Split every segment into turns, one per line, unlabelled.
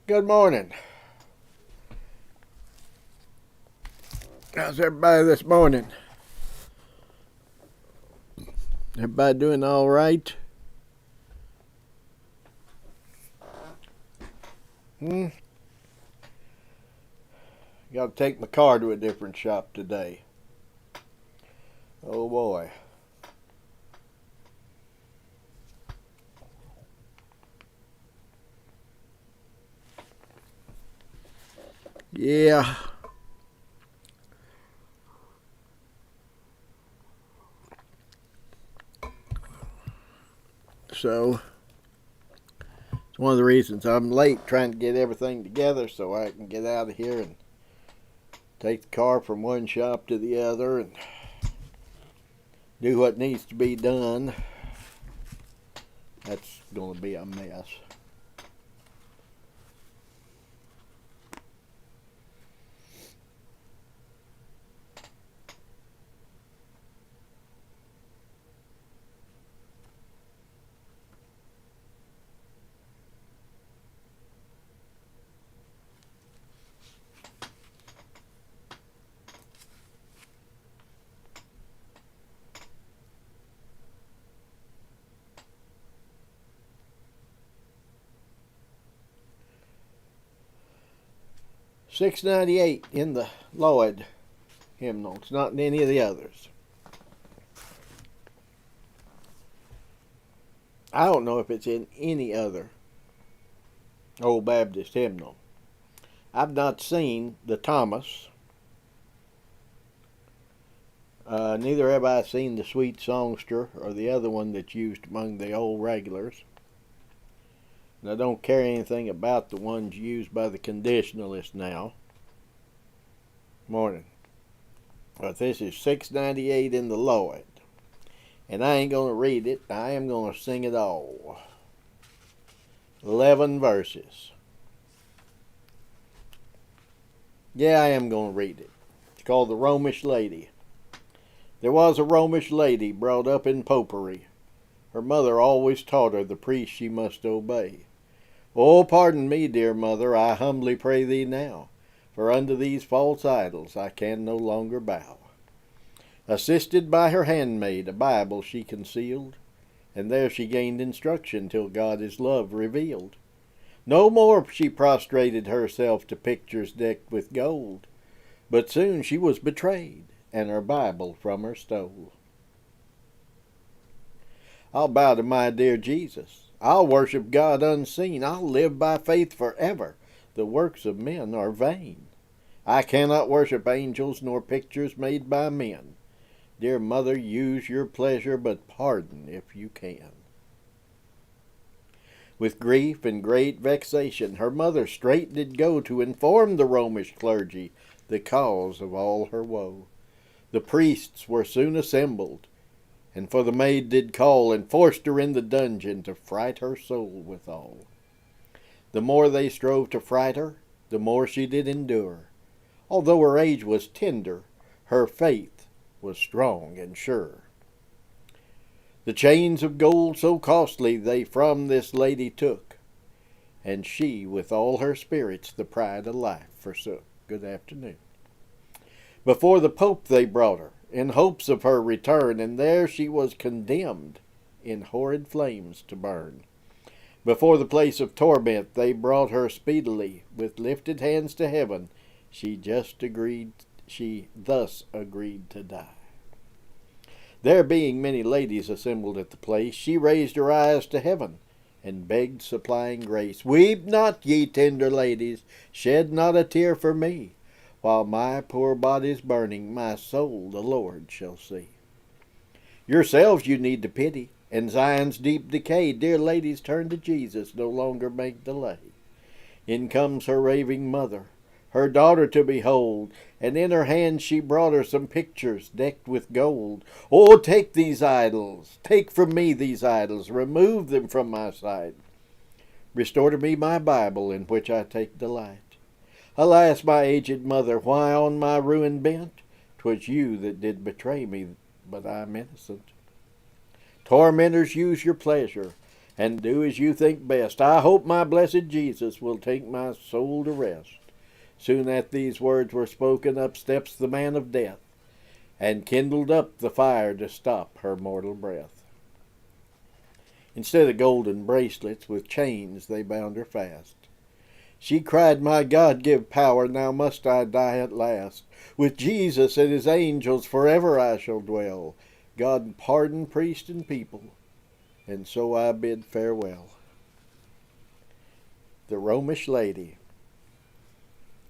Good morning. How's everybody this morning? Everybody doing all right? Hmm? Got to take my car to a different shop today. Oh boy. Yeah. So, it's one of the reasons I'm late trying to get everything together so I can get out of here and take the car from one shop to the other and do what needs to be done. That's going to be a mess. $6.98 in the Lloyd hymnal. It's not in any of the others. I don't know if it's in any other Old Baptist hymnal. I've not seen the Thomas. Neither have I seen the Sweet Songster or the other one that's used among the old regulars. And I don't care anything about the ones used by the conditionalists now. Morning. But this is $6.98 in the Lloyd. And I ain't going to read it. I am going to sing it all. 11 verses. Yeah, I am going to read it. It's called the Romish Lady. There was a Romish lady brought up in popery. Her mother always taught her the priest she must obey. Oh, pardon me, dear mother, I humbly pray thee now, for unto these false idols I can no longer bow. Assisted by her handmaid, a Bible she concealed, and there she gained instruction till God his love revealed. No more she prostrated herself to pictures decked with gold, but soon she was betrayed, and her Bible from her stole. I'll bow to my dear Jesus. I'll worship God unseen. I'll live by faith forever. The works of men are vain. I cannot worship angels nor pictures made by men. Dear mother, use your pleasure, but pardon if you can. With grief and great vexation, her mother straight did go to inform the Romish clergy the cause of all her woe. The priests were soon assembled, and for the maid did call, and forced her in the dungeon to fright her soul withal. The more they strove to fright her, the more she did endure. Although her age was tender, her faith was strong and sure. The chains of gold so costly they from this lady took, and she with all her spirits the pride of life forsook. Good afternoon. Before the Pope they brought her, in hopes of her return, and there she was condemned in horrid flames to burn. Before the place of torment they brought her speedily, with lifted hands to heaven, she thus agreed to die. There being many ladies assembled at the place, she raised her eyes to heaven, and begged supplying grace. Weep not, ye tender ladies, shed not a tear for me. While my poor body's burning, my soul the Lord shall see. Yourselves you need to pity, and Zion's deep decay. Dear ladies, turn to Jesus, no longer make delay. In comes her raving mother, her daughter to behold, and in her hand she brought her some pictures decked with gold. Oh, take these idols, take from me these idols, remove them from my sight. Restore to me my Bible, in which I take delight. Alas, my aged mother, why on my ruin bent? 'Twas you that did betray me, but I'm innocent. Tormentors, use your pleasure, and do as you think best. I hope my blessed Jesus will take my soul to rest. Soon after these words were spoken, up steps the man of death, and kindled up the fire to stop her mortal breath. Instead of golden bracelets, with chains they bound her fast. She cried, my God, give power, now must I die at last. With Jesus and his angels forever I shall dwell. God pardon priest and people, and so I bid farewell. The Romish Lady.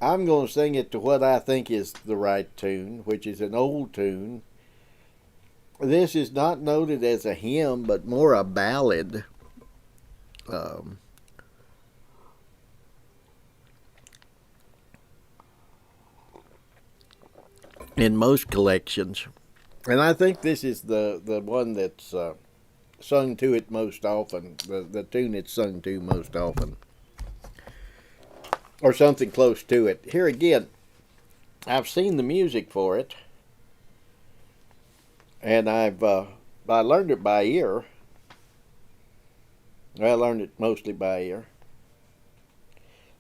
I'm going to sing it to what I think is the right tune, which is an old tune. This is not noted as a hymn, but more a ballad. In most collections. And I think this is the one that's sung to it most often, the tune it's sung to most often. Or something close to it. Here again, I've seen the music for it, and I learned it by ear. I learned it mostly by ear.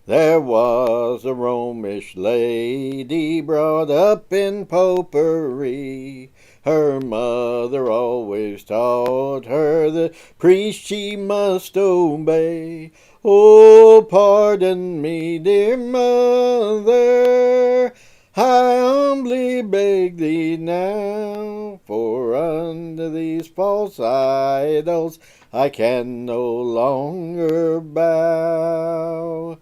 There was a Romish lady brought up in popery. Her mother always taught her the priest she must obey. Oh, pardon me, dear mother, I humbly beg thee now, for unto these false idols I can no longer bow.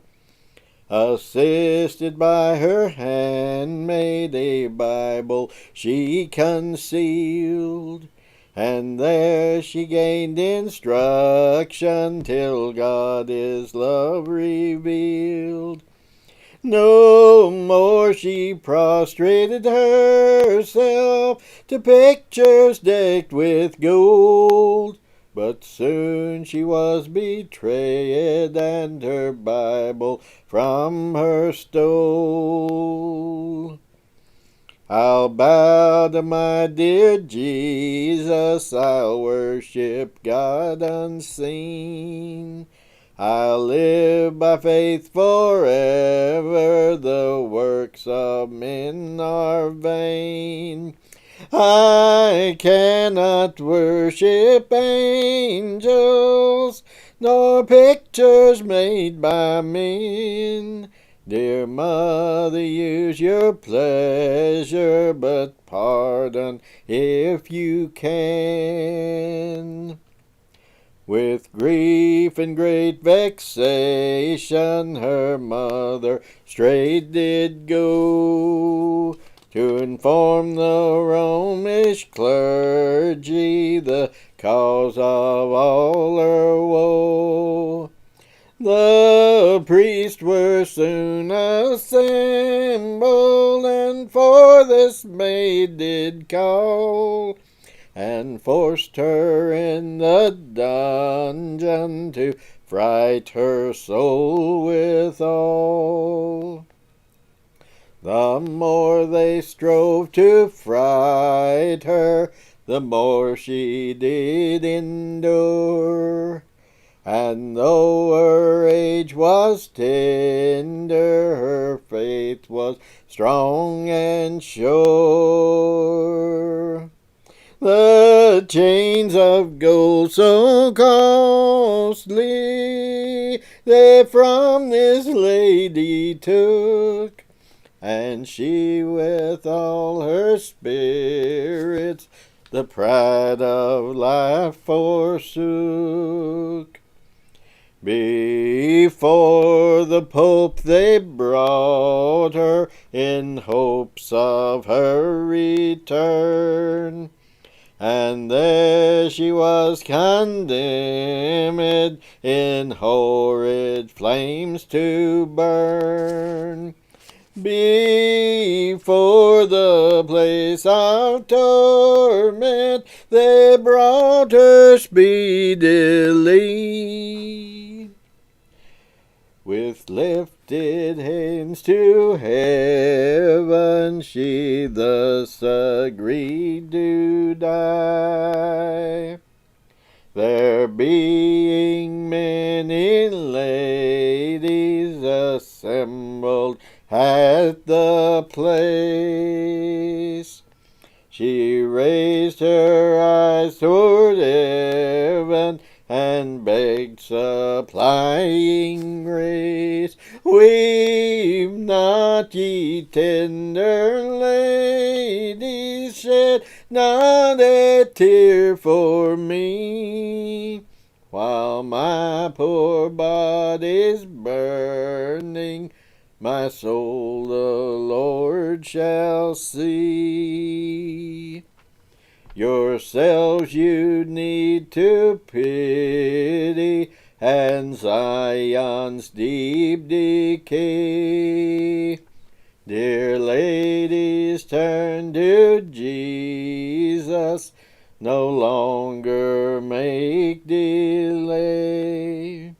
Assisted by her handmaid, a Bible she concealed, and there she gained instruction till God his love revealed. No more she prostrated herself to pictures decked with gold, but soon she was betrayed, and her Bible from her stole. I'll bow to my dear Jesus, I'll worship God unseen. I'll live by faith forever, the works of men are vain. I cannot worship angels, nor pictures made by men. Dear mother, use your pleasure, but pardon if you can. With grief and great vexation, her mother straight did go to inform the Romish clergy the cause of all her woe. The priests were soon assembled, and for this maid did call, and forced her in the dungeon to fright her soul withal. The more they strove to fright her, the more she did endure. And though her age was tender, her faith was strong and sure. The chains of gold so costly they from this lady took, and she with all her spirits the pride of life forsook. Before the Pope they brought her in hopes of her return, and there she was condemned in horrid flames to burn. Before the place of torment they brought her speedily. With lifted hands to heaven she thus agreed to die, there being heaven and begged supplying grace. Weep not, ye tender ladies, shed not a tear for me, while my poor body's burning, my soul the Lord shall see. Yourselves you need to pity, and Zion's deep decay. Dear ladies, turn to Jesus, no longer make delay.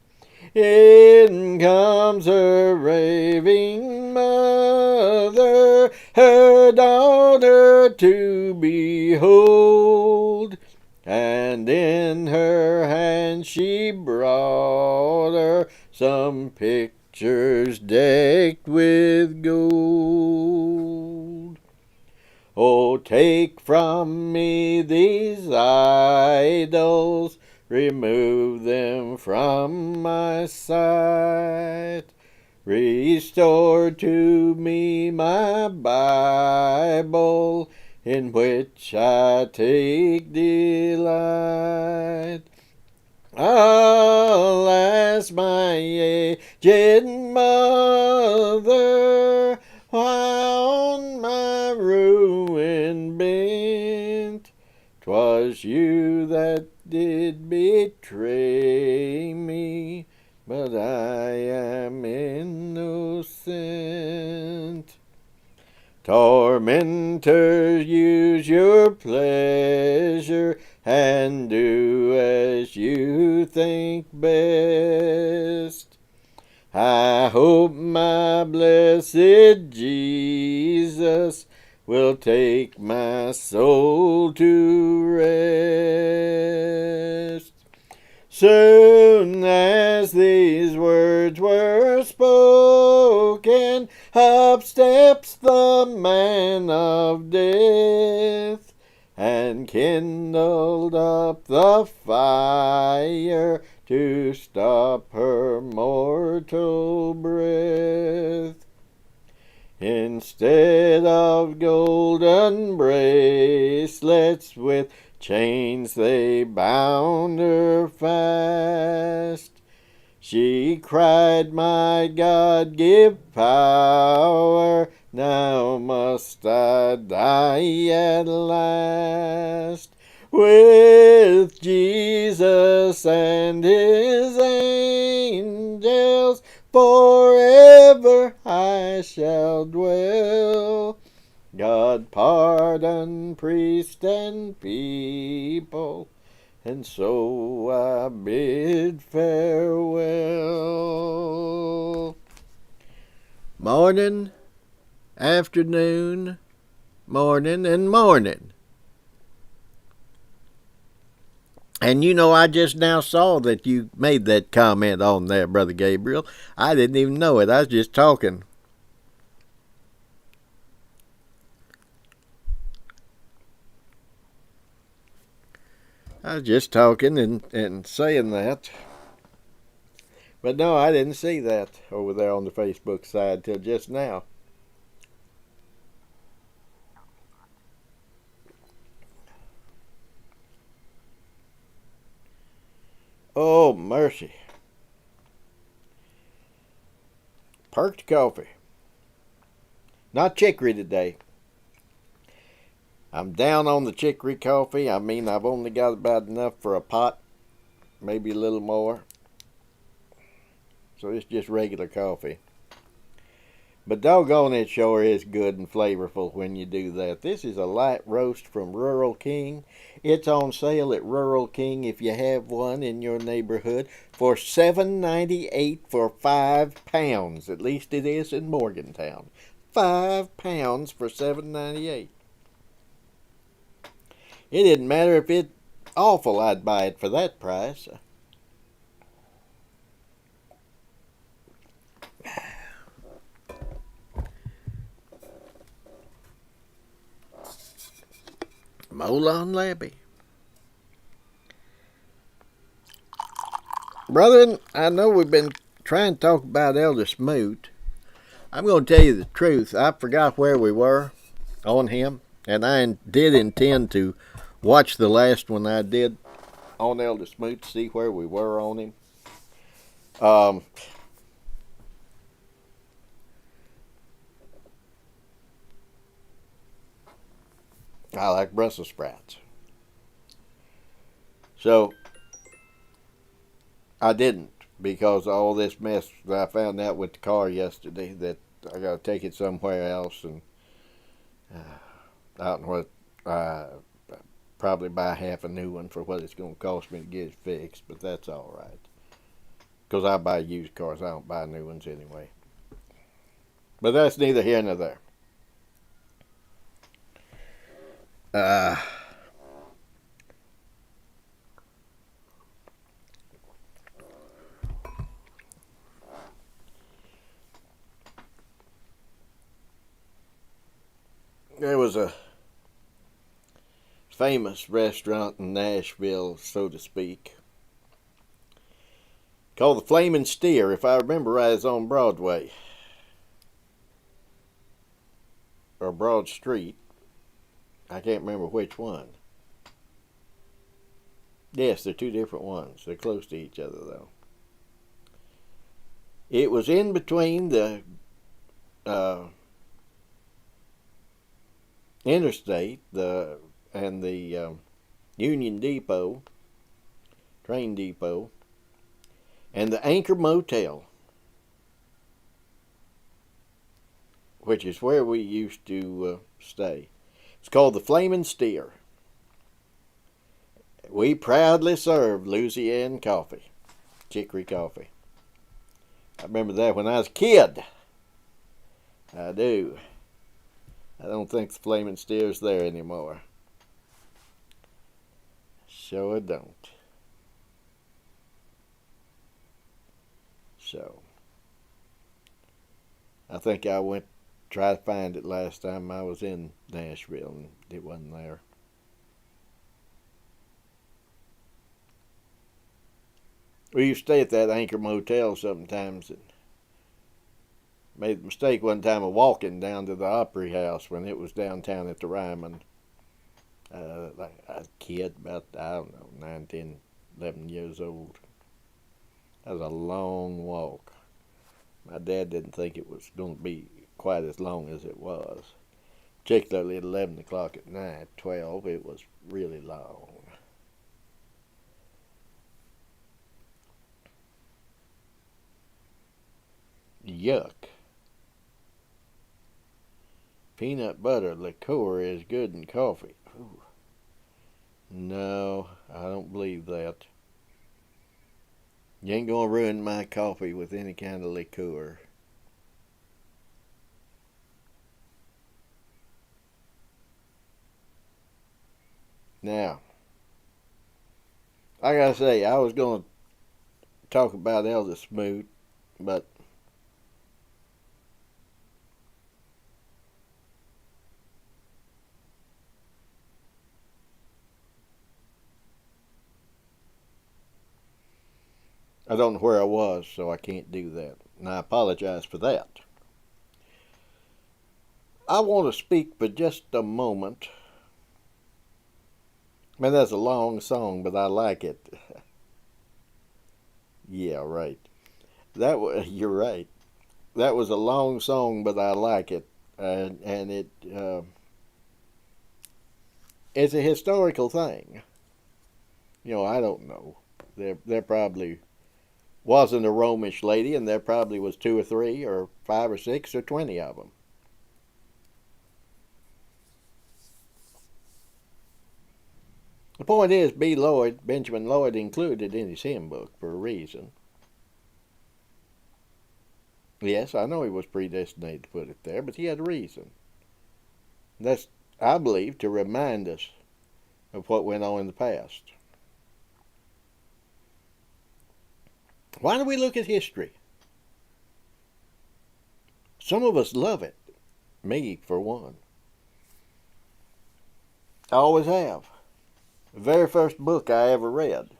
In comes her raving mother, her daughter to behold, and in her hand she brought her some pictures decked with gold. Oh, take from me these idols, remove them from my sight. Restore to me my Bible, in which I take delight. Alas, my aged mother, while on my ruin bent, 'twas you that did betray me, but I am innocent. Tormentors, use your pleasure and do as you think best. I hope my blessed Jesus will take my soul to rest. Soon as these words were spoken, up steps the man of death, and kindled up the fire to stop her mortal breath. Instead of golden bracelets, with chains they bound her fast. She cried, my God, give power, now must I die at last. With Jesus and his angels forever I shall dwell. God pardon priest and people, and so I bid farewell. Morning, afternoon, morning, and morning. And you know, I just now saw that you made that comment on there, Brother Gabriel. I didn't even know it. I was just talking. And saying that. But no, I didn't see that over there on the Facebook side till just now. Oh, mercy. Perked coffee. Not chicory today. I'm down on the chicory coffee. I mean, I've only got about enough for a pot, maybe a little more. So it's just regular coffee. But doggone, it sure is good and flavorful when you do that. This is a light roast from Rural King. It's on sale at Rural King if you have one in your neighborhood for $7.98 for 5 pounds. At least it is in Morgantown. 5 pounds for $7.98. It didn't matter if it's awful, I'd buy it for that price. Molon Labby. Brethren, I know we've been trying to talk about Elder Smoot. I'm going to tell you the truth. I forgot where we were on him, and I did intend to watch the last one I did on Elder Smoot to see where we were on him. I like Brussels sprouts. So I didn't, because of all this mess that I found out with the car yesterday, that I got to take it somewhere else, and I don't know what, probably buy half a new one for what it's going to cost me to get it fixed, but that's all right. Because I buy used cars, I don't buy new ones anyway. But that's neither here nor there. There was a famous restaurant in Nashville, so to speak, called the Flaming Steer. If I remember right, it's on Broadway or Broad Street. I can't remember which one. Yes, they're two different ones. They're close to each other, though. It was in between the interstate and the Union Depot, train depot, and the Anchor Motel, which is where we used to stay. It's called the Flaming Steer. We proudly served Louisiana coffee, chicory coffee. I remember that when I was a kid. I do. I don't think the Flaming Steer's there anymore. Sure don't. So, I think I went to try to find it last time I was in Nashville, and it wasn't there. We used to stay at that Anchor Motel sometimes, and made the mistake one time of walking down to the Opry House when it was downtown at the Ryman. Like I was a kid, about, I don't know, 9, 10, 11 years old. That was a long walk. My dad didn't think it was going to be quite as long as it was. Particularly at 11 o'clock at night, 12, it was really long. Yuck. Peanut butter liqueur is good in coffee. Ooh. No, I don't believe that. You ain't gonna ruin my coffee with any kind of liqueur. Now, I gotta say, I was gonna talk about Elder Smoot, but I don't know where I was, so I can't do that. And I apologize for that. I want to speak for just a moment. Man, that's a long song, but I like it. Yeah, right. You're right. That was a long song, but I like it, and it's a historical thing. You know, I don't know. There probably wasn't a Romish lady, and there probably was 2 or 3 or 5 or 6 or 20 of them. The point is, Benjamin Lloyd included in his hymn book for a reason. Yes, I know he was predestinated to put it there, but he had a reason. That's, I believe, to remind us of what went on in the past. Why do we look at history? Some of us love it. Me, for one. I always have. The very first book I ever read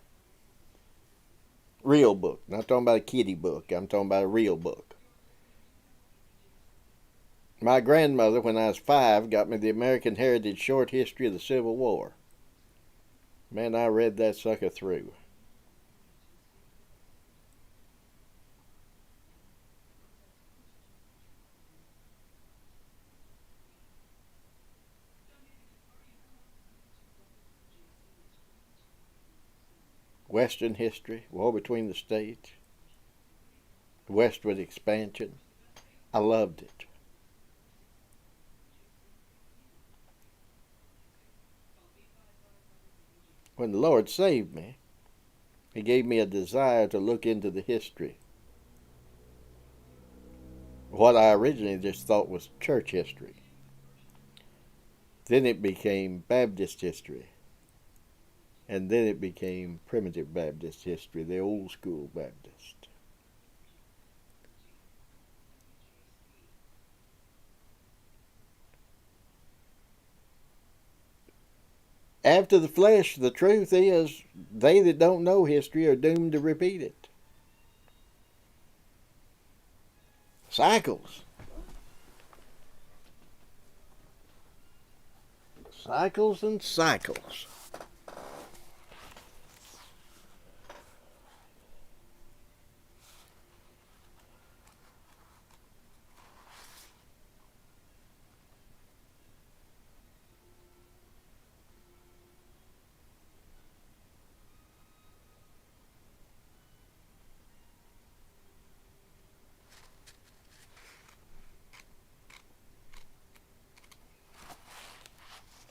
Real book. Not talking about a kiddie book. I'm talking about a real book. My grandmother, when I was 5, got me the American Heritage Short History of the Civil War. Man, I read that sucker through. Western history, war between the states, westward expansion. I loved it. When the Lord saved me, He gave me a desire to look into the history. What I originally just thought was church history. Then it became Baptist history. And then it became primitive Baptist history, the old school Baptist. After the flesh, the truth is, they that don't know history are doomed to repeat it. Cycles. Cycles and cycles.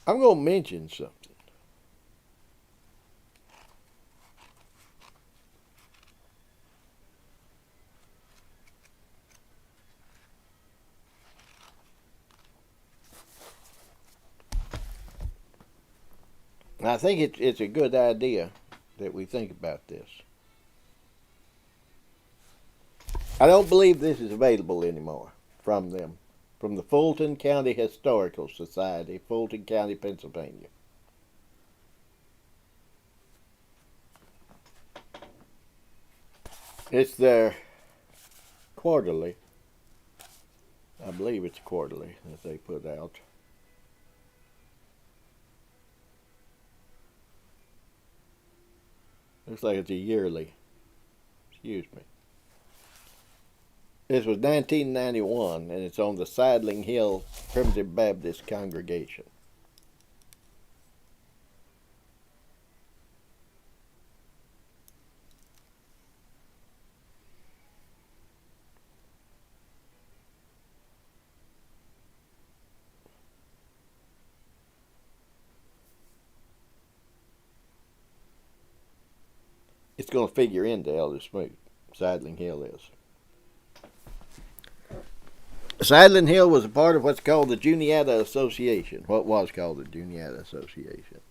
I'm going to mention something. I think it's a good idea that we think about this. I don't believe this is available anymore from them, from the Fulton County Historical Society, Fulton County, Pennsylvania. It's their quarterly. I believe it's quarterly that they put out. Looks like it's a yearly. Excuse me. This was 1991, and it's on the Sidling Hill Primitive Baptist Congregation. It's going to figure into Elder Smoot. Sidling Hill is. Sidling Hill was a part of what's called the Juniata Association. What was called the Juniata Association.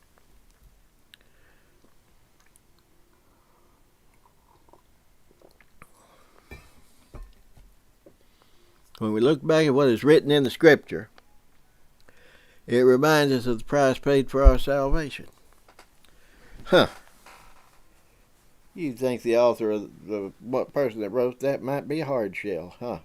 When we look back at what is written in the Scripture, it reminds us of the price paid for our salvation. You think the author of the person that wrote that might be a hard shell, huh?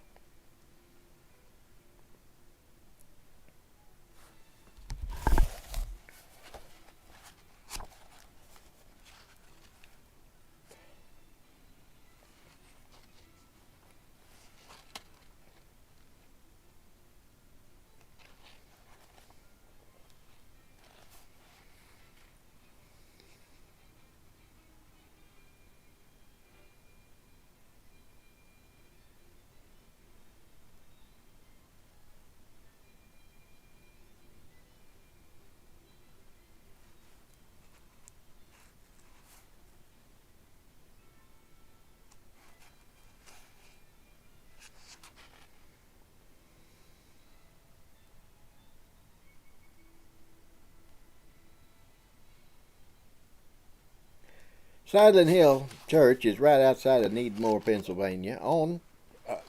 Sidling Hill Church is right outside of Needmore, Pennsylvania, on,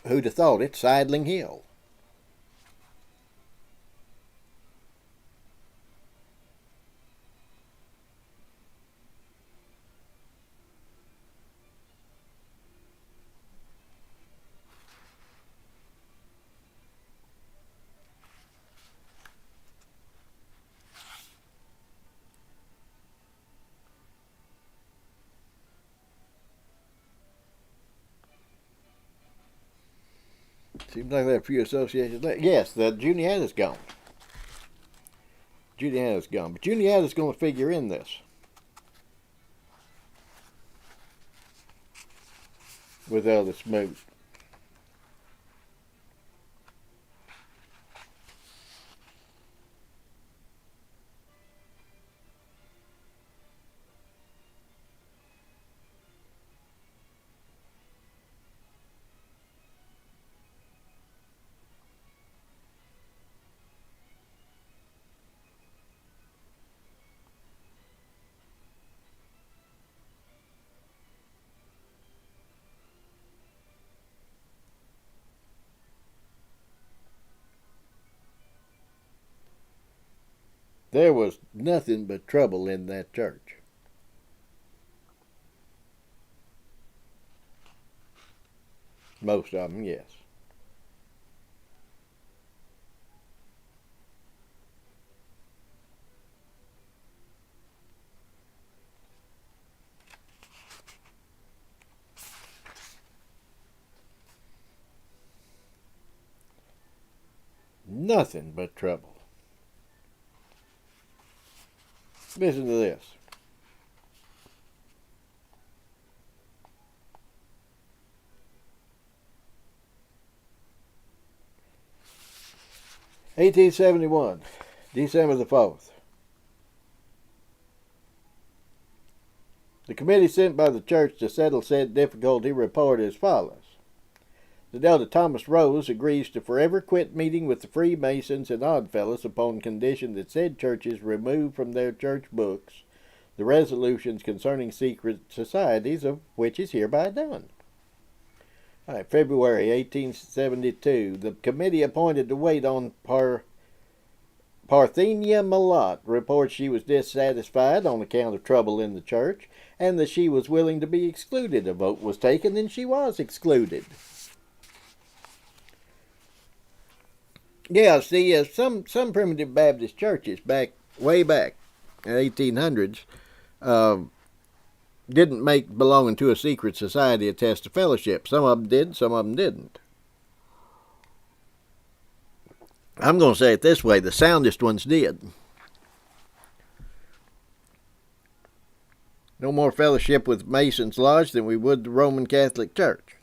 who'd have thought it, Sidling Hill. Seems like there are a few associations left. Yes, the Juniata's gone. Juniata's gone. But Juniata's going to figure in this. With Elder Smoot. There was nothing but trouble in that church. Most of them, yes. Nothing but trouble. Listen to this. "1871, December the 4th. The committee sent by the church to settle said difficulty report as follows. That Elder Thomas Rose agrees to forever quit meeting with the Freemasons and Oddfellows upon condition that said churches remove from their church books the resolutions concerning secret societies, of which is hereby done." All right, February 1872. The committee appointed to wait on Parthenia Malott reports she was dissatisfied on account of trouble in the church and that she was willing to be excluded. A vote was taken and she was excluded. Yeah, see, some primitive Baptist churches way back in the 1800s didn't make belonging to a secret society a test of fellowship. Some of them did, some of them didn't. I'm going to say it this way, the soundest ones did. No more fellowship with Mason's Lodge than we would the Roman Catholic Church.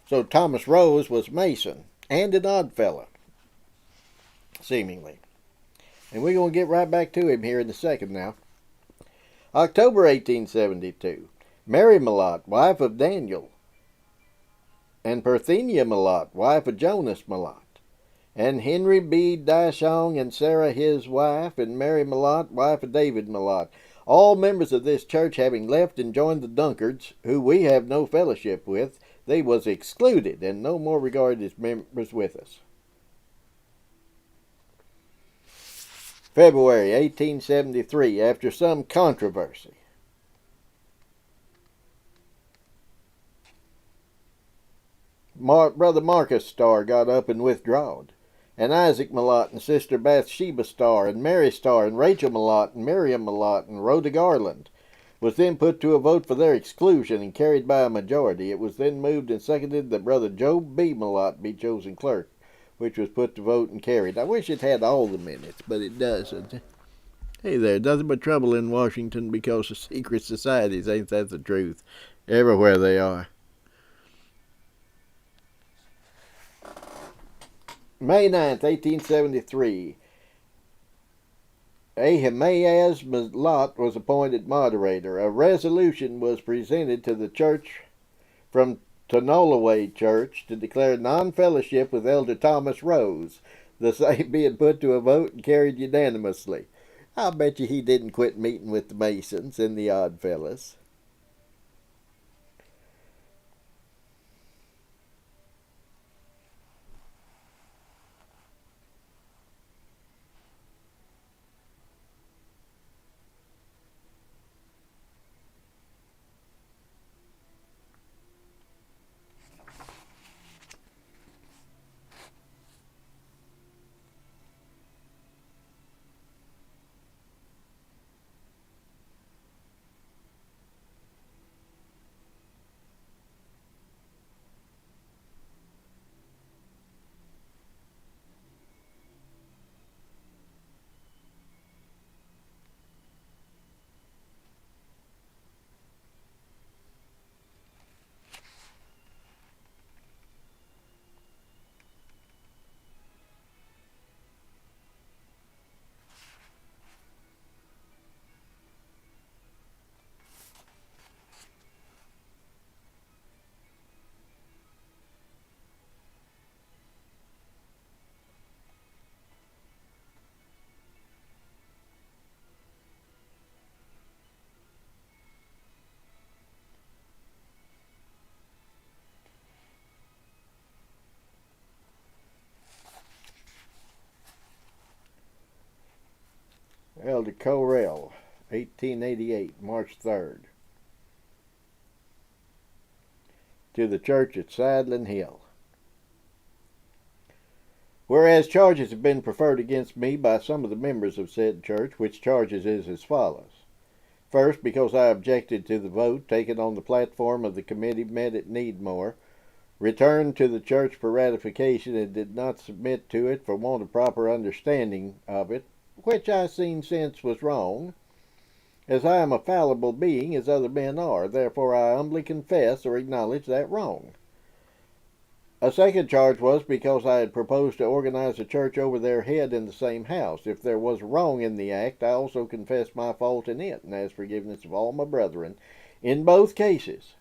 So Thomas Rose was Mason and an odd fellow, seemingly. And we're going to get right back to him here in a second now. October 1872. Mary Malott, wife of Daniel, and Parthenia Malott, wife of Jonas Malott, and Henry B. Dishong and Sarah his wife, and Mary Malott, wife of David Malott, all members of this church having left and joined the Dunkards, who we have no fellowship with, they was excluded and no more regarded as members with us. February 1873, after some controversy. Brother Marcus Starr got up and withdrawed, and Isaac Malott and Sister Bathsheba Starr and Mary Starr and Rachel Malott and Miriam Malott and Rhoda Garland was then put to a vote for their exclusion and carried by a majority. It was then moved and seconded that Brother Job B. Malott be chosen clerk, which was put to vote and carried. I wish it had all the minutes, but it doesn't. Hey there, nothing but trouble in Washington because of secret societies. Ain't that the truth? Everywhere they are. May 9th, 1873. Ahimaaz Malott was appointed moderator. A resolution was presented to the church from Tonolaway Church to declare non-fellowship with Elder Thomas Rose, the same being put to a vote and carried unanimously. I'll bet you he didn't quit meeting with the Masons and the Oddfellows. Elder Correll, 1888, March 3rd. To the church at Sidling Hill. Whereas charges have been preferred against me by some of the members of said church, which charges is as follows. First, because I objected to the vote taken on the platform of the committee met at Needmore, returned to the church for ratification, and did not submit to it for want of proper understanding of it, which I seen since was wrong, as I am a fallible being as other men are. Therefore I humbly confess or acknowledge that wrong. A second charge was because I had proposed to organize a church over their head in the same house. If there was wrong in the act, I also confess my fault in it, and ask forgiveness of all my brethren in both cases,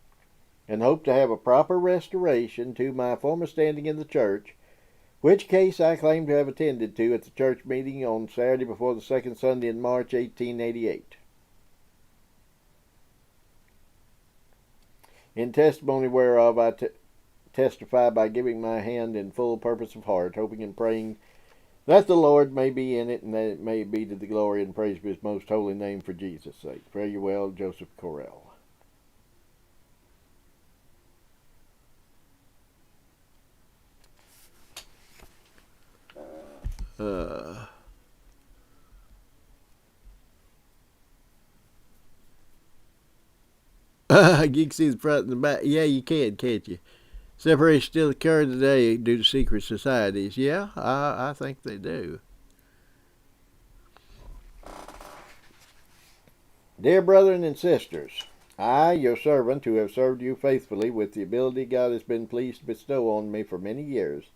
and hope to have a proper restoration to my former standing in the church, which case I claim to have attended to at the church meeting on Saturday before the second Sunday in March, 1888. In testimony whereof I testify by giving my hand in full purpose of heart, hoping and praying that the Lord may be in it, and that it may be to the glory and praise of his most holy name, for Jesus' sake. Fare you well, Joseph Correll. You can see the front and the back. Yeah, you can, can't you? Separation still occurs today due to secret societies. Yeah, I think they do. Dear brethren and sisters, I, your servant, who have served you faithfully with the ability God has been pleased to bestow on me for many years,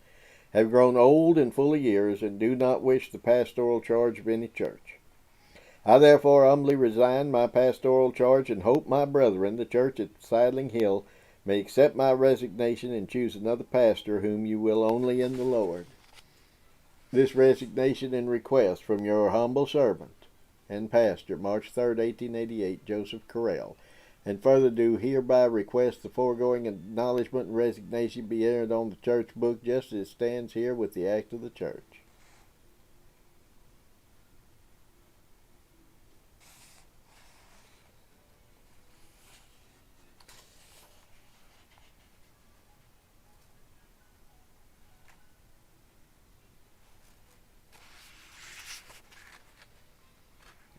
have grown old and full of years, and do not wish the pastoral charge of any church. I therefore humbly resign my pastoral charge, and hope my brethren, the church at Sidling Hill, may accept my resignation and choose another pastor whom you will only in the Lord. This resignation and request from your humble servant and pastor, March 3rd, 1888, Joseph Correll, and further do hereby request the foregoing acknowledgement and resignation be entered on the church book just as it stands here with the act of the church.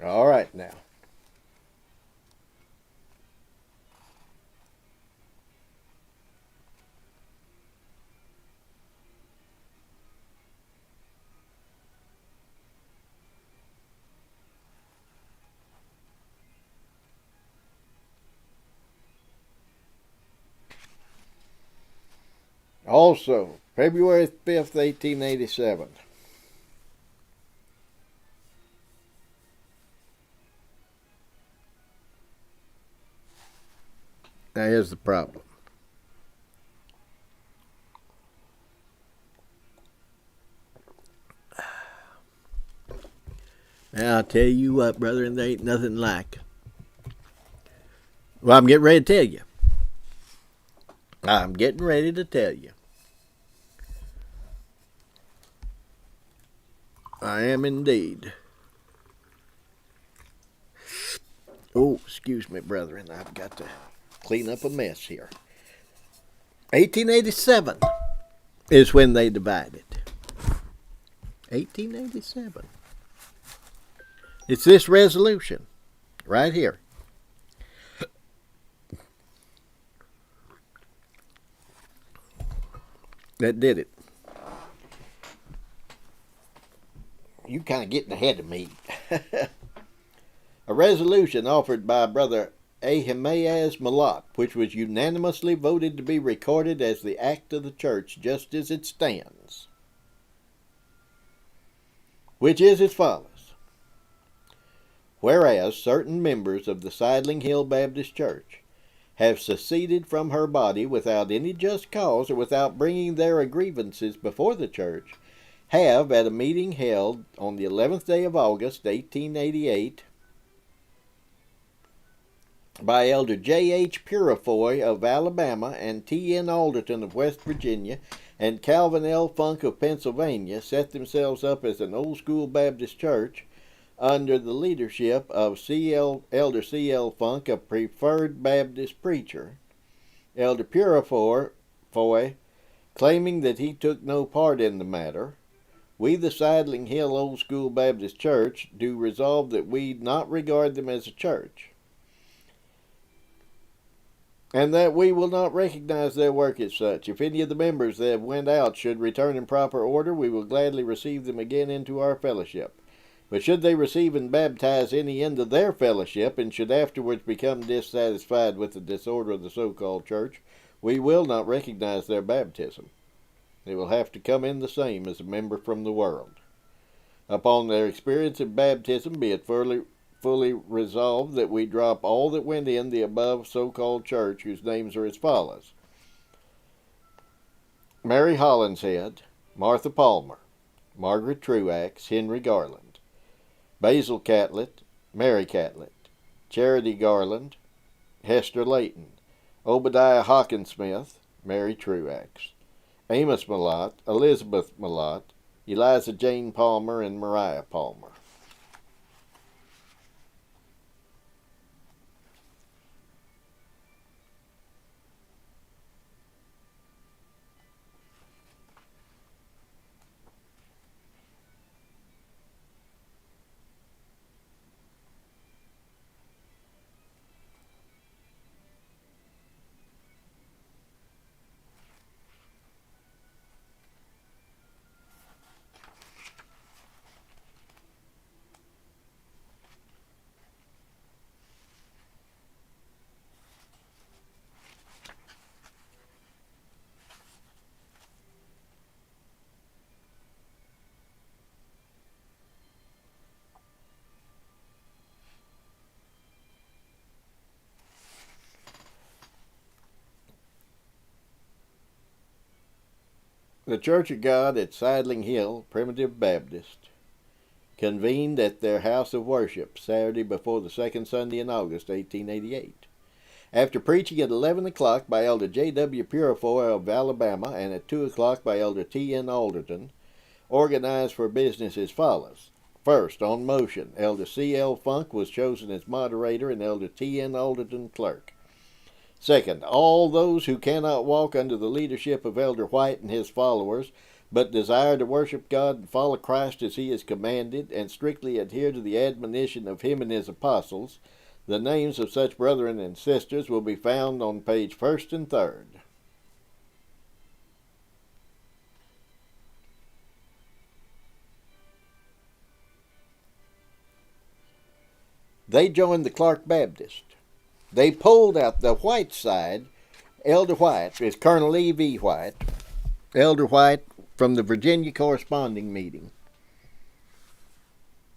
All right, now. Also, February 5th, 1887. Now here's the problem. Now I'll tell you what, brother, there ain't nothing like. Well, I'm getting ready to tell you. I'm getting ready to tell you. I am indeed. Oh, excuse me, brethren. I've got to clean up a mess here. 1887 is when they divided. 1887. It's this resolution right here. That did it. You kind of getting ahead of me. A resolution offered by Brother Ahimaaz Malott, which was unanimously voted to be recorded as the act of the church just as it stands, which is as follows. Whereas certain members of the Sidling Hill Baptist Church have seceded from her body without any just cause or without bringing their grievances before the church, have, at a meeting held on the 11th day of August, 1888, by Elder J.H. Purifoy of Alabama and T.N. Alderton of West Virginia and Calvin L. Funk of Pennsylvania, set themselves up as an old-school Baptist church, under the leadership of Elder C.L. Funk, a preferred Baptist preacher. Elder Purifoy, claiming that he took no part in the matter. We, the Sidling Hill Old School Baptist Church, do resolve that we not regard them as a church, and that we will not recognize their work as such. If any of the members that have went out should return in proper order, we will gladly receive them again into our fellowship. But should they receive and baptize any into their fellowship, and should afterwards become dissatisfied with the disorder of the so-called church, we will not recognize their baptism. They will have to come in the same as a member from the world. Upon their experience of baptism, be it fully resolved that we drop all that went in the above so-called church, whose names are as follows: Mary Hollinshead, Martha Palmer, Margaret Truax, Henry Garland, Basil Catlett, Mary Catlett, Charity Garland, Hester Layton, Obadiah Hawkinsmith, Mary Truax, Amos Malott, Elizabeth Malott, Eliza Jane Palmer, and Mariah Palmer. The Church of God at Sidling Hill, Primitive Baptist, convened at their house of worship Saturday before the second Sunday in August, 1888. After preaching at 11 o'clock by Elder J.W. Purifoy of Alabama and at 2 o'clock by Elder T.N. Alderton, organized for business as follows. First, on motion, Elder C.L. Funk was chosen as moderator and Elder T.N. Alderton clerk. Second, all those who cannot walk under the leadership of Elder White and his followers, but desire to worship God and follow Christ as he is commanded, and strictly adhere to the admonition of him and his apostles, the names of such brethren and sisters will be found on page 1st and 3rd. They joined the Clark Baptist. They pulled out the White side. Elder White is Colonel E.V. White. Elder White from the Virginia corresponding meeting.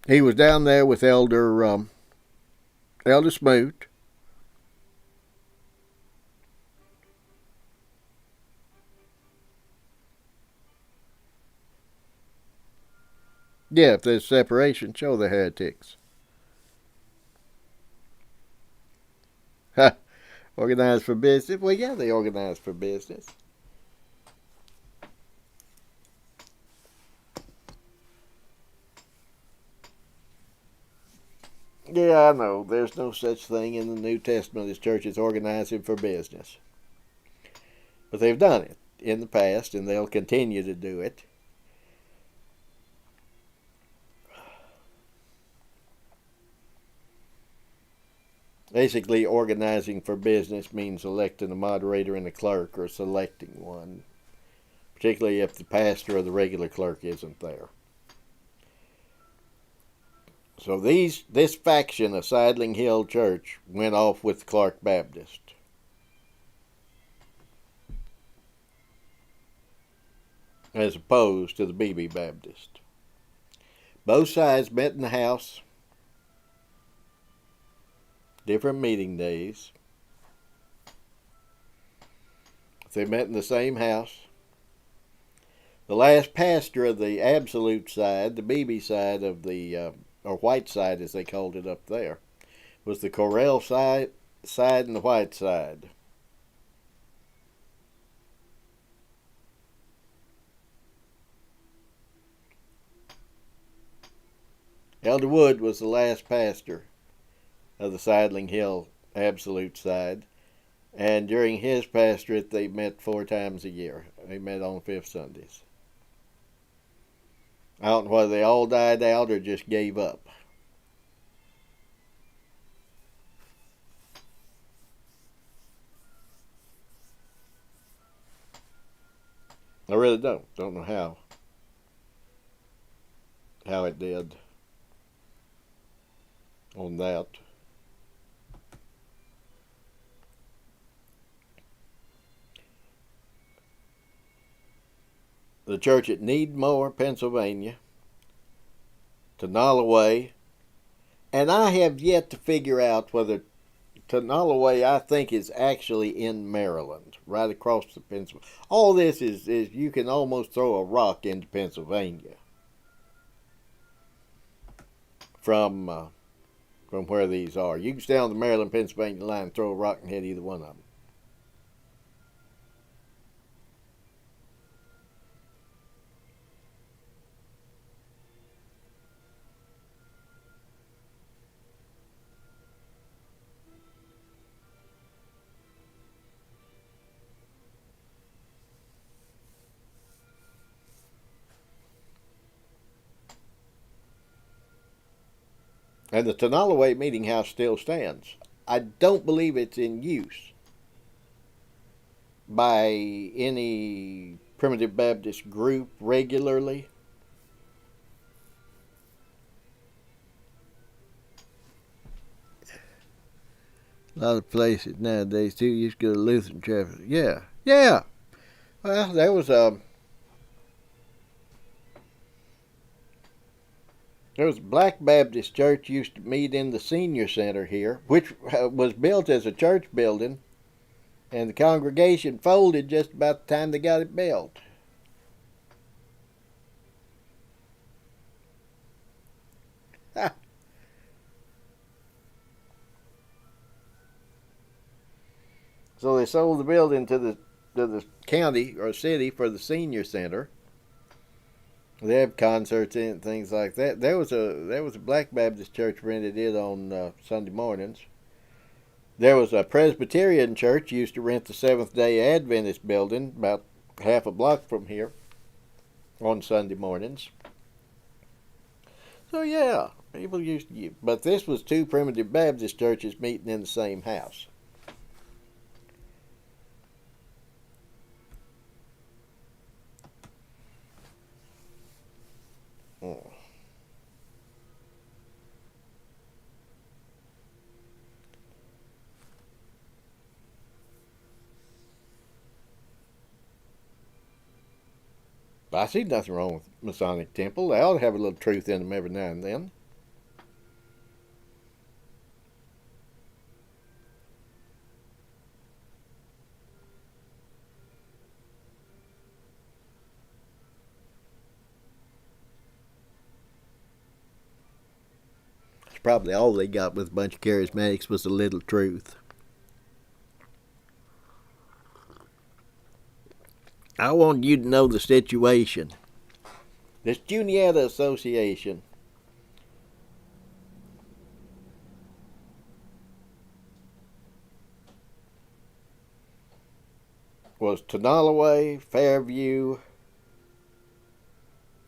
He was down there with Elder Smoot. Yeah, if there's separation, show the heretics. Organized for business? Well, yeah, they organized for business. Yeah, I know. There's no such thing in the New Testament as churches organizing for business. But they've done it in the past, and they'll continue to do it. Basically, organizing for business means electing a moderator and a clerk, or selecting one, particularly if the pastor or the regular clerk isn't there. So this faction of Sidling Hill Church went off with Clark Baptist. As opposed to the BB Baptist. Both sides met in the house, different meeting days. They met in the same house. The last pastor of the absolute side, the BB side of the, or white side as they called it up there, was the Correll side and the white side. Elder Wood was the last pastor of the Sidling Hill Absolute side, and during his pastorate they met 4 times a year. They met on fifth Sundays. I don't know whether they all died out or just gave up. I really don't. Don't know how it did on that. The church at Needmore, Pennsylvania, to Nolloway, and I have yet to figure out whether to Nolloway, I think, is actually in Maryland, right across the Pennsylvania. All this is you can almost throw a rock into Pennsylvania from where these are. You can stay on the Maryland-Pennsylvania line and throw a rock and hit either one of them. And the Tonalloway Meeting House still stands. I don't believe it's in use by any Primitive Baptist group regularly. A lot of places nowadays too used to go to Lutheran church. Yeah. Well, there was a Black Baptist church used to meet in the senior center here, which was built as a church building, and the congregation folded just about the time they got it built. So they sold the building to the county or city for the senior center. They have concerts in it, things like that. There was a Black Baptist church rented it on Sunday mornings. There was a Presbyterian church used to rent the Seventh Day Adventist building about half a block from here on Sunday mornings. So yeah, people used to. But this was 2 Primitive Baptist churches meeting in the same house. Oh. I see nothing wrong with Masonic Temple. They ought to have a little truth in them every now and then. It's probably all they got with a bunch of charismatics was a little truth. I want you to know the situation. This Juniata Association was Tonalloway, Fairview,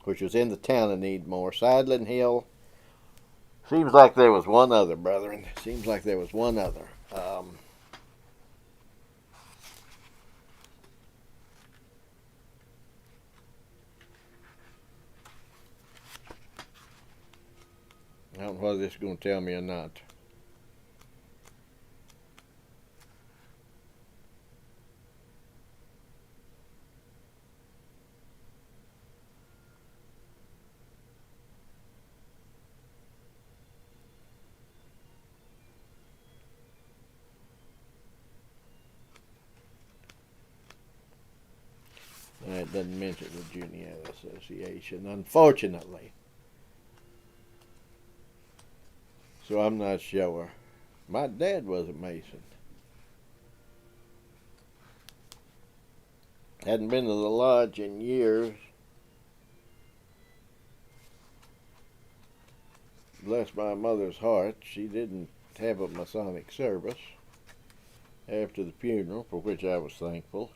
which was in the town of Needmore, Sidling Hill. Seems like there was one other, brethren. Seems like there was one other. I don't know whether this is going to tell me or not. It doesn't mention the Juniata Association, unfortunately. So I'm not sure. My dad was a Mason. Hadn't been to the lodge in years. bless my mother's heart, she didn't have a Masonic service after the funeral, for which I was thankful.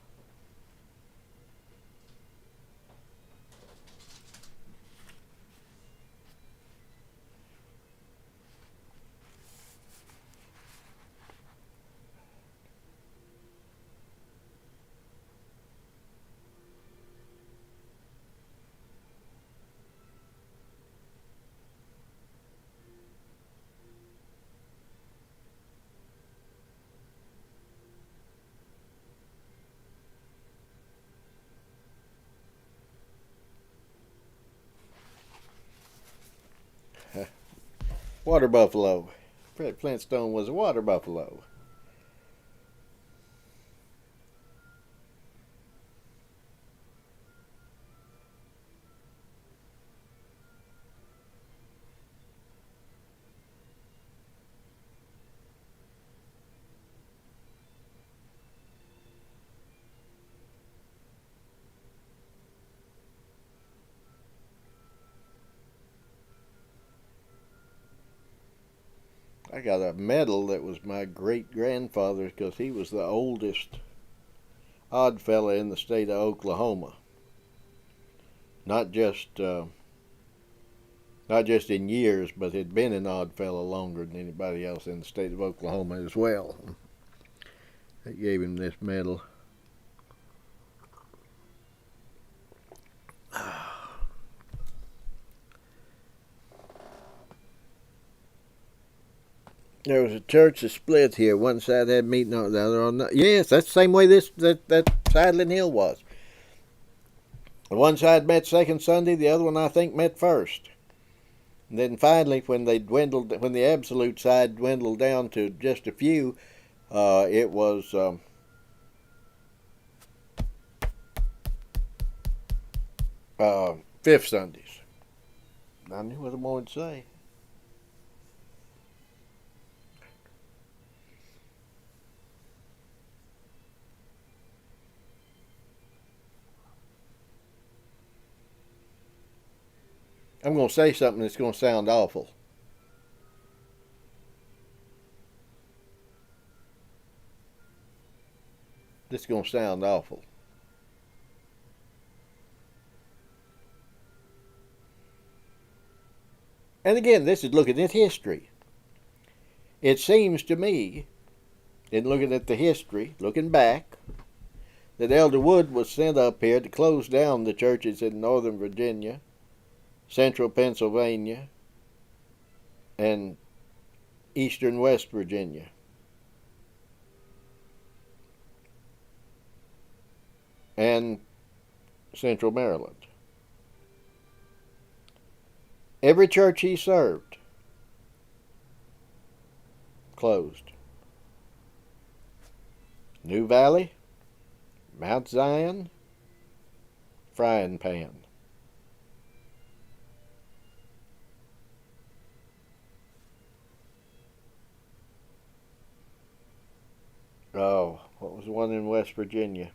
Water buffalo. Fred Flintstone was a water buffalo. I got a medal that was my great-grandfather's because he was the oldest odd fella in the state of Oklahoma. Not just in years, but had been an odd fella longer than anybody else in the state of Oklahoma as well. They gave him this medal. There was a church that split here. One side had meeting on the other on the. Yes, that's the same way that Sidling Hill was. One side met second Sunday, the other one I think met first. And then finally, when the absolute side dwindled down to just a few, it was fifth Sundays. I knew what I wanted to say. I'm going to say something that's going to sound awful. This is going to sound awful. And again, this is looking at history. It seems to me, in looking at the history, looking back, that Elder Wood was sent up here to close down the churches in Northern Virginia, Central Pennsylvania, and Eastern West Virginia. And Central Maryland. Every church he served closed. New Valley, Mount Zion, Frying Pan. Oh, what was the one in West Virginia?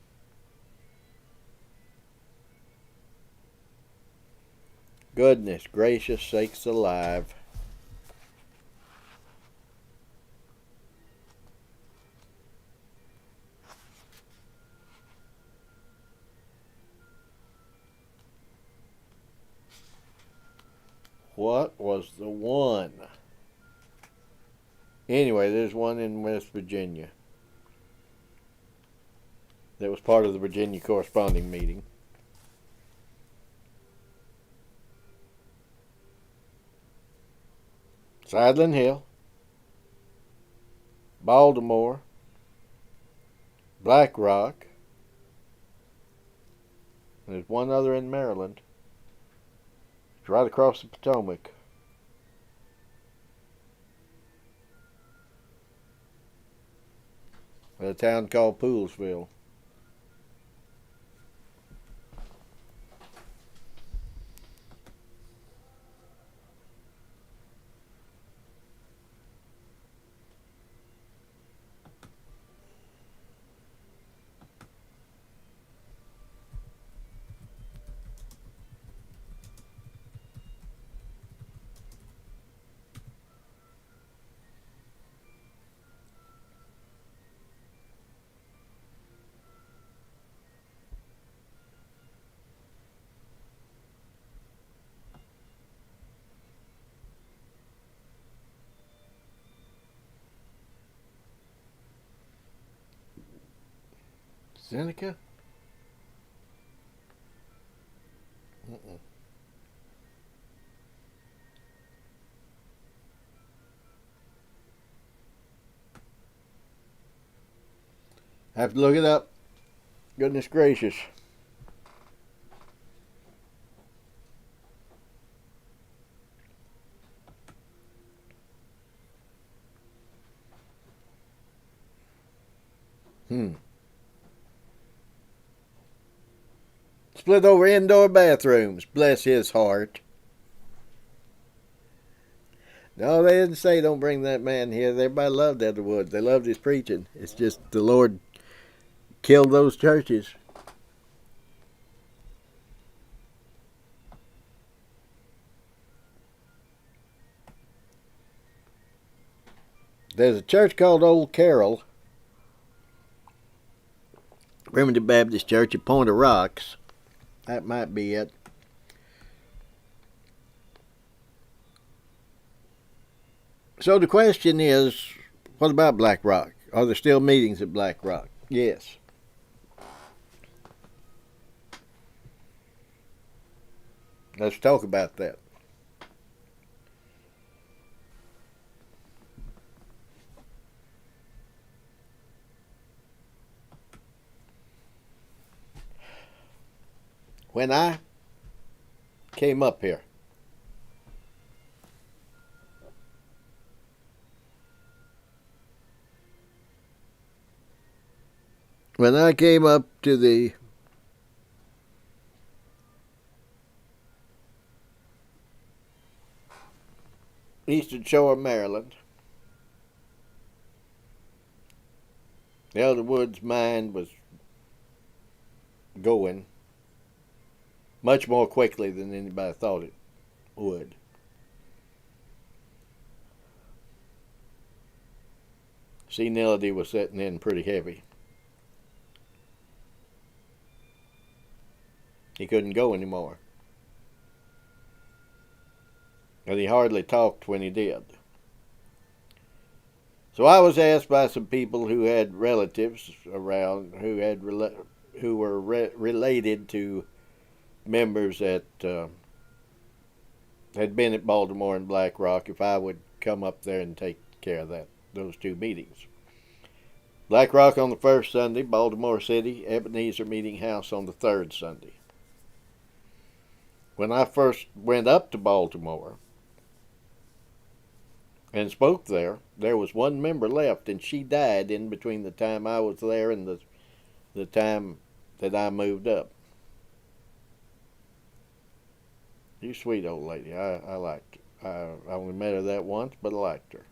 Goodness gracious sakes alive. What was the one? Anyway, there's one in West Virginia that was part of the Virginia corresponding meeting. Sidling Hill, Baltimore, Black Rock, and there's one other in Maryland. It's right across the Potomac. In a town called Poolsville. Seneca? Mm-mm. I have to look it up. Goodness gracious. Split over indoor bathrooms. Bless his heart. No, they didn't say don't bring that man here. Everybody loved Etherwood. They loved his preaching. It's just the Lord killed those churches. There's a church called Old Carroll, Primitive Baptist Church at Point of Rocks. That might be it. So the question is, what about Black Rock? Are there still meetings at Black Rock? Yes. Let's talk about that. When I came up here, when I came up to the Eastern Shore of Maryland, Elder Wood's mind was going much more quickly than anybody thought it would. Senility was setting in pretty heavy. He couldn't go anymore. And he hardly talked when he did. So I was asked by some people who had relatives around who were related to members that had been at Baltimore and Black Rock if I would come up there and take care of those two meetings. Black Rock on the first Sunday, Baltimore City, Ebenezer Meeting House on the third Sunday. When I first went up to Baltimore and spoke there was one member left, and she died in between the time I was there and the time that I moved up. You sweet old lady. I liked her. I only met her that once, but I liked her.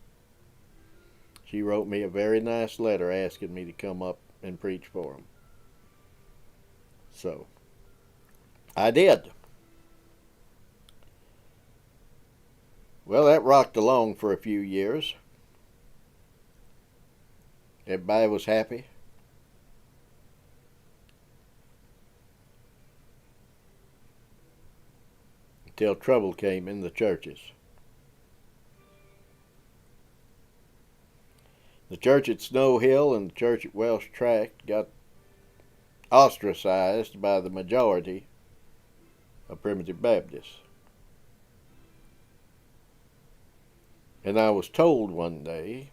She wrote me a very nice letter asking me to come up and preach for them. So, I did. Well, that rocked along for a few years. Everybody was happy. Until trouble came in the churches. The church at Snow Hill and the church at Welsh Tract got ostracized by the majority of Primitive Baptists. And I was told one day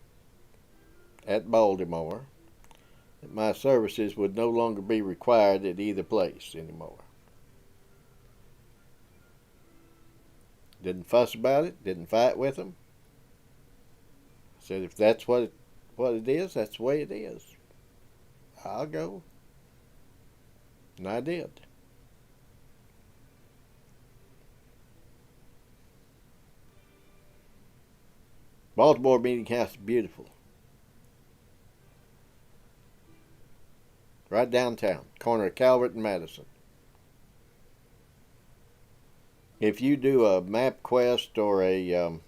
at Baltimore that my services would no longer be required at either place anymore. Didn't fuss about it, didn't fight with them. Said if that's what it is, that's the way it is. I'll go. And I did. Baltimore Meeting House is beautiful. Right downtown, corner of Calvert and Madison. If you do a MapQuest or a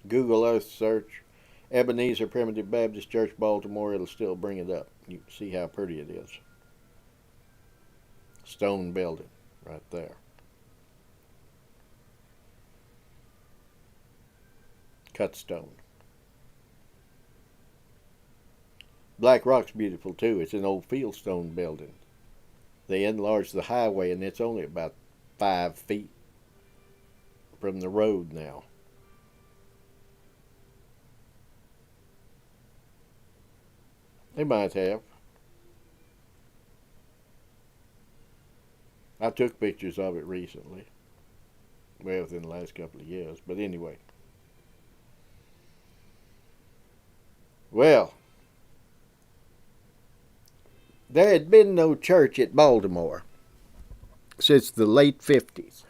Google Earth search, Ebenezer Primitive Baptist Church, Baltimore, it'll still bring it up. You can see how pretty it is. Stone building right there. Cut stone. Black Rock's beautiful too. It's an old fieldstone building. They enlarged the highway, and it's only about 5 feet from the road now. They might have. I took pictures of it recently. Well, within the last couple of years. But anyway. Well, there had been no church at Baltimore since the late 50s.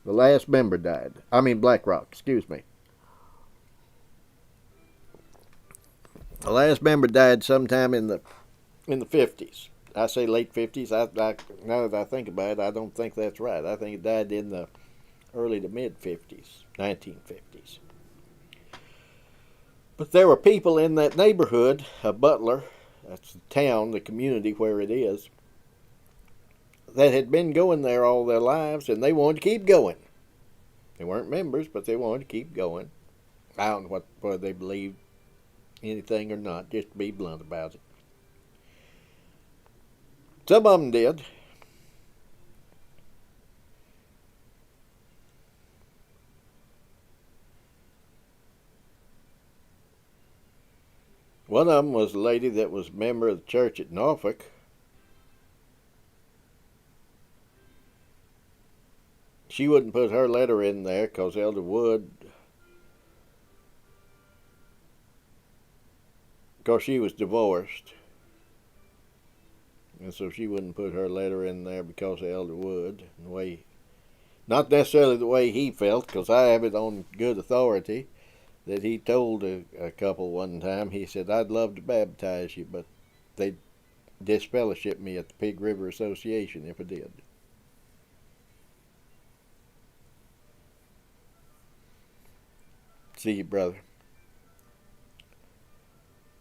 The last member died. Black Rock, excuse me. The last member died sometime in the 50s. I say late 50s. Now that I think about it, I don't think that's right. I think it died in the early to mid 50s, 1950s. But there were people in that neighborhood, Butler, that's the town, the community where it is, that had been going there all their lives, and they wanted to keep going. They weren't members, but they wanted to keep going. I don't know whether they believed anything or not, just to be blunt about it. Some of them did. One of them was a lady that was a member of the church at Norfolk. She wouldn't put her letter in there because Elder Wood, because she was divorced. And so she wouldn't put her letter in there because of Elder Wood. Not necessarily the way he felt, because I have it on good authority that he told a couple one time, he said, I'd love to baptize you, but they'd disfellowship me at the Pig River Association if I did. See you, brother.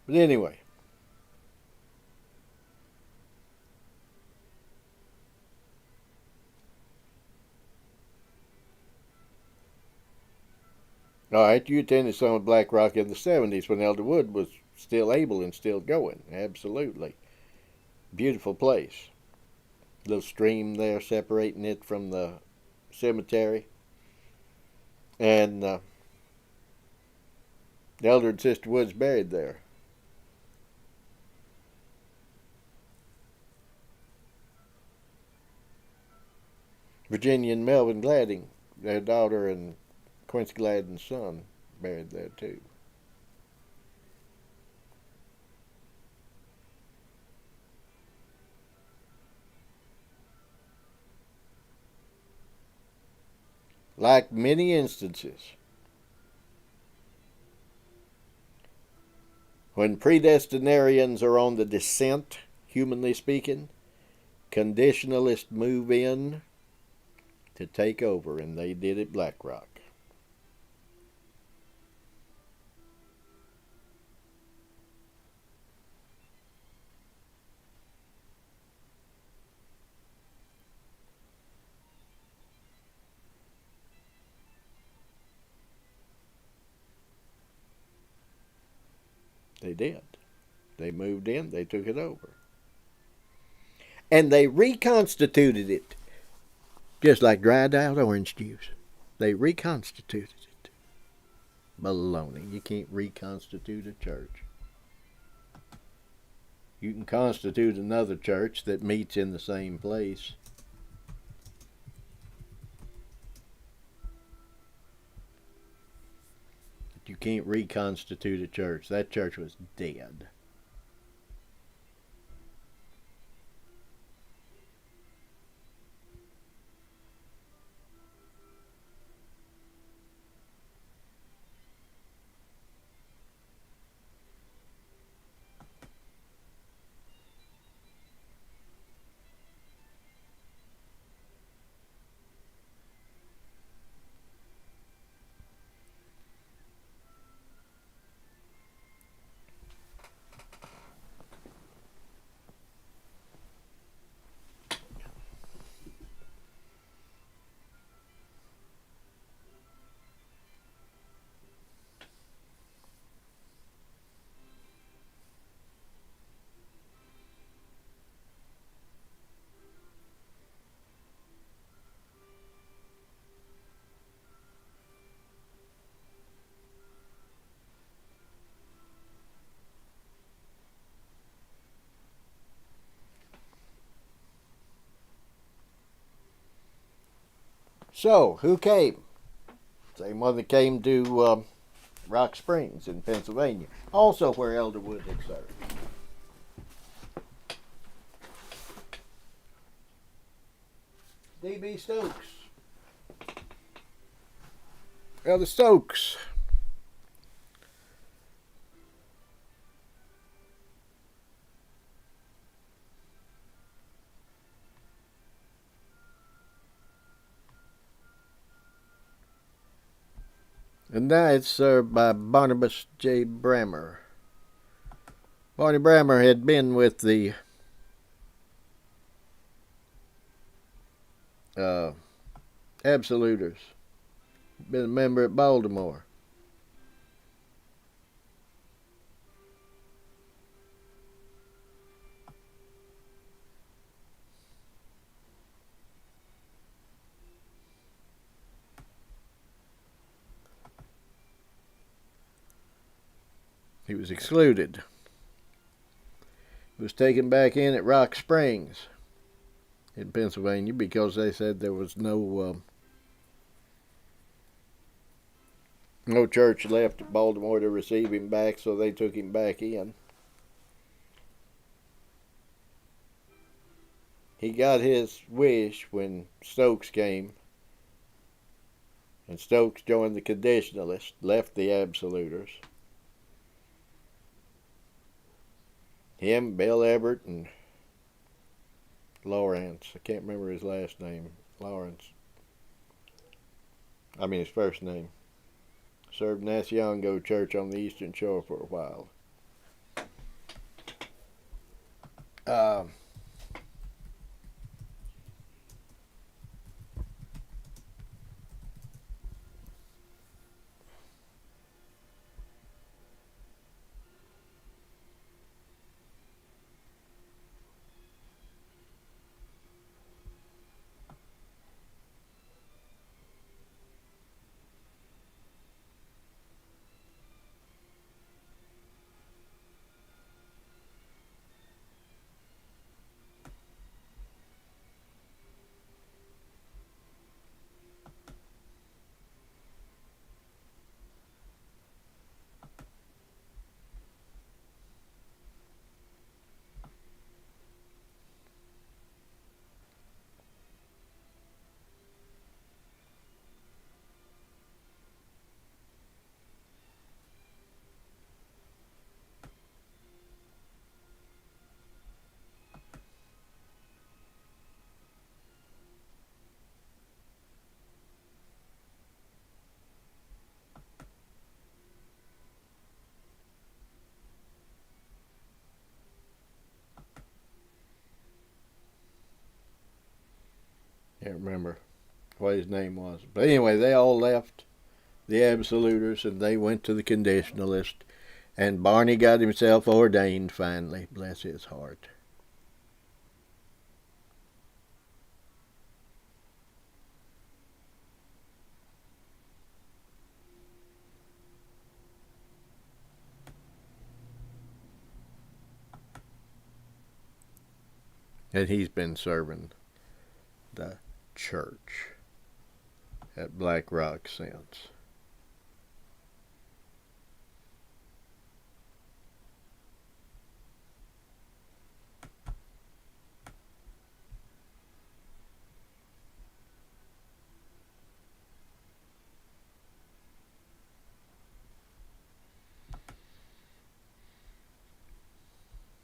But anyway. All right, you attended some of Black Rock in the 70s when Elder Wood was still able and still going. Absolutely. Beautiful place. Little stream there separating it from the cemetery. And Elder and Sister Wood's buried there. Virginia and Melvin Gladding, their daughter, and Quincy Gladden's son, buried there too. Like many instances, when predestinarians are on the descent, humanly speaking, conditionalists move in to take over, and they did at Black Rock. They did. They moved in, they took it over. And they reconstituted it, just like dried out orange juice. They reconstituted it. Baloney. You can't reconstitute a church. You can constitute another church that meets in the same place. But you can't reconstitute a church. That church was dead. So, who came? Same one that came to Rock Springs in Pennsylvania, also where Elder Wood had served. D.B. Stokes. Elder Stokes. And now it's served by Barnabas J. Brammer. Barney Brammer had been with the Absoluters. Been a member at Baltimore. He was excluded. He was taken back in at Rock Springs in Pennsylvania because they said there was no church left at Baltimore to receive him back, so they took him back in. He got his wish when Stokes came, and Stokes joined the Conditionalists, left the Absoluters. Him, Bill Everett, and Lawrence. I can't remember his last name. Lawrence. I mean his first name. Served Nassiongo Church on the Eastern Shore for a while. Can't remember what his name was. But anyway, they all left the Absoluters and they went to the Conditionalist. And Barney got himself ordained finally. Bless his heart. And he's been serving the church at Black Rock since.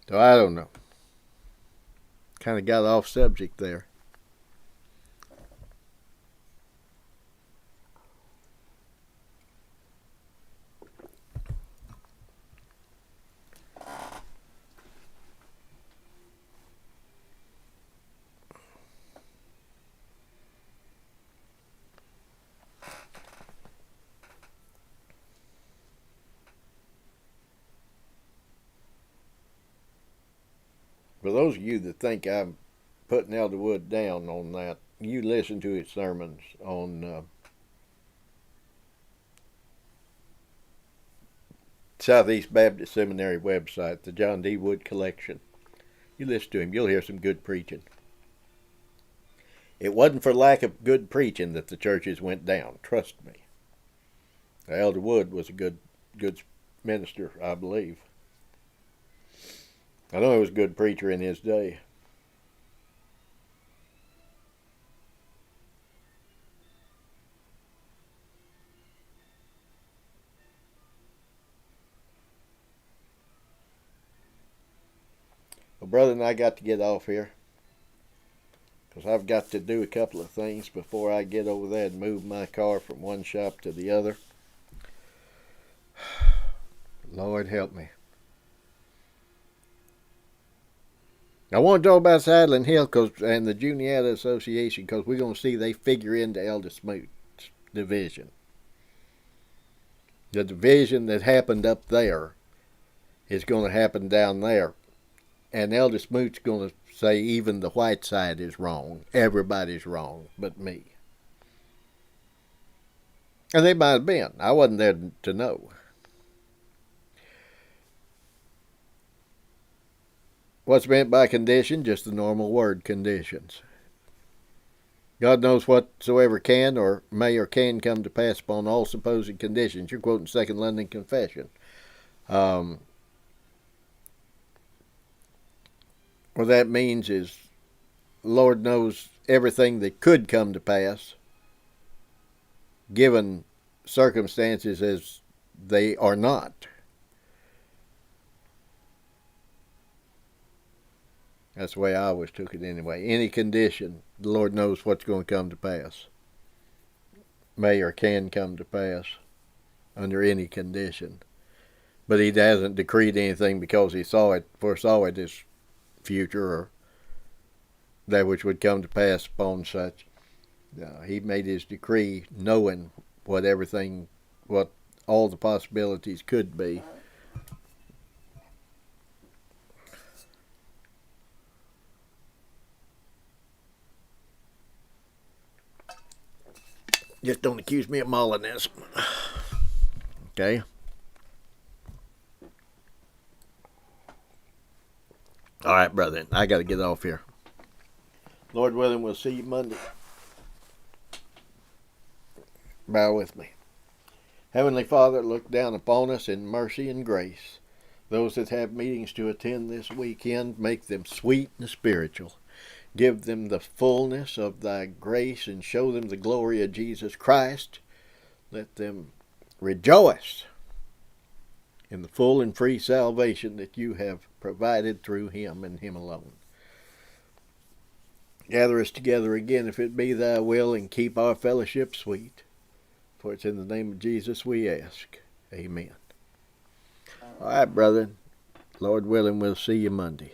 So I don't know. Kind of got off subject there. For those of you that think I'm putting Elder Wood down on that, you listen to his sermons on Southeast Baptist Seminary website, the John D. Wood Collection. You listen to him, you'll hear some good preaching. It wasn't for lack of good preaching that the churches went down. Trust me. Elder Wood was a good minister, I believe. I know he was a good preacher in his day. Well, brother and I got to get off here, because I've got to do a couple of things before I get over there and move my car from one shop to the other. Lord help me. I want to talk about Saddling Hill and the Juniata Association, because we're going to see they figure into Elder Smoot's division. The division that happened up there is going to happen down there. And Elder Smoot's going to say even the white side is wrong. Everybody's wrong but me. And they might have been. I wasn't there to know. What's meant by condition? Just the normal word, conditions. God knows whatsoever can or may or can come to pass upon all supposed conditions. You're quoting Second London Confession. What that means is the Lord knows everything that could come to pass, given circumstances as they are not. That's the way I always took it anyway. Any condition, the Lord knows what's going to come to pass. May or can come to pass under any condition. But he hasn't decreed anything because he foresaw it as future or that which would come to pass upon such. He made his decree knowing what all the possibilities could be. Just don't accuse me of Molinism. Okay? All right, brother. I got to get off here. Lord willing, we'll see you Monday. Bear with me. Heavenly Father, look down upon us in mercy and grace. Those that have meetings to attend this weekend, make them sweet and spiritual. Give them the fullness of thy grace and show them the glory of Jesus Christ. Let them rejoice in the full and free salvation that you have provided through him and him alone. Gather us together again if it be thy will, and keep our fellowship sweet. For it's in the name of Jesus we ask. Amen. All right, brother. Lord willing, we'll see you Monday.